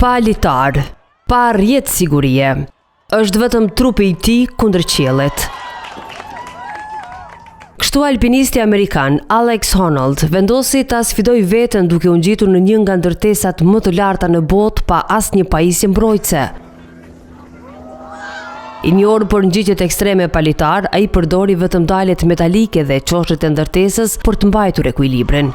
Palitar, pa rjetë sigurie, është vetëm trupi i tij kundër qiellit. Kështu alpinisti amerikan Alex Honnold vendosi ta sfidoj veten duke u ngjitur në një nga ndërtesat më të larta në botë pa asnjë pajisje mbrojtëse. I njohur për ngjitjet ekstreme palitar, ai përdori vetëm dalet metalike dhe çoshtet e ndërtesës për të mbajtur ekuilibrin.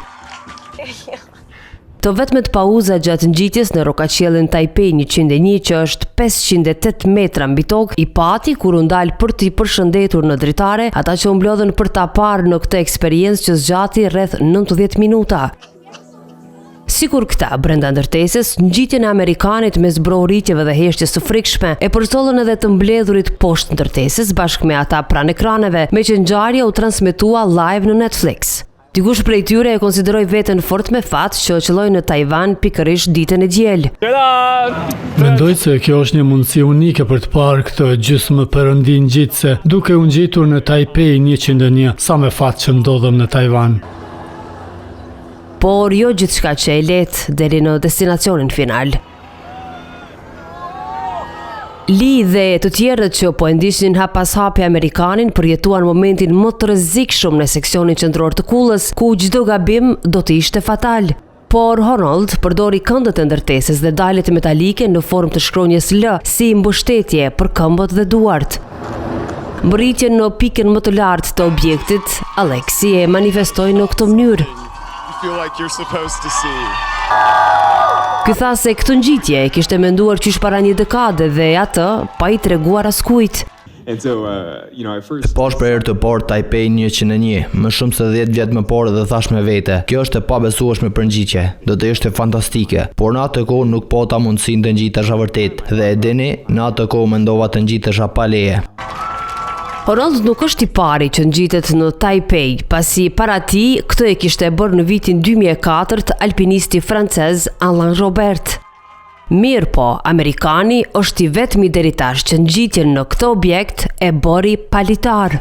Të vetmet pauza gjatë ngjitjes në rokaqiellin Taipei 101, që është 508 metra mbi tokë, i pati kur u ndal për t'i përshëndetur në dritare ata që u mblodhen për ta parë në këtë eksperiencë që zgjati rreth 90 minuta. Sikur këta, brenda ndërtesës, ngjitjen e amerikanit mes brohoritjeve dhe heshtjes së frikshme e përsollën edhe të mbledhurit poshtë ndërtesës bashkë me ata pranë ekraneve, me që ngjarja u transmetua live në Netflix. Dikush prej tyre e konsideroi veten fort me fat që qëlloi në Taiwan pikërisht ditën e diel. Mendoj se kjo është një mundësi unike për të parë këtë gjysmë perëndi ngjitse, duke u ngjitur në Taipei 101, sa me fat që ndodhem në Taiwan. Por jo gjithçka që e lehtë deri në destinacionin final. Lee dhe të tjerët që po e ndiqnin hap pas hapi amerikanin përjetuan momentin më të rrezikshëm në seksionin qendror të kullës, ku çdo gabim do të ishte fatal. Por Honnold përdori këndët e ndërtesës dhe dalet metalike në formë të shkronjës L si mbështetje për këmbët dhe duart. Mbërritjen në pikën më të lartë të objektit, Alexi e manifestoi në këtë mënyrë. Ky tha se këtë ngjitje e kishte menduar qysh para një dekade dhe atë pa i treguar askujt. Poshtë për herë të parë Taipei 101, më shumë se 10 vjet më parë dhe thash me vete, kjo është e pabesueshme për ngjitje, do të ishte fantastike, por në atë kohë nuk pata mundësinë të ngjitesha vërtet, dhe e dini, në atë kohë mendova të ngjitesha pa leje. Honnold nuk është i pari që ngjitet në Taipei, pasi para tij këtë e kishte bërë në vitin 2004 alpinisti francez Alain Robert. Mirë po, amerikani është i vetmi deri tash që ngjitjen në këtë objekt e bëri palitar.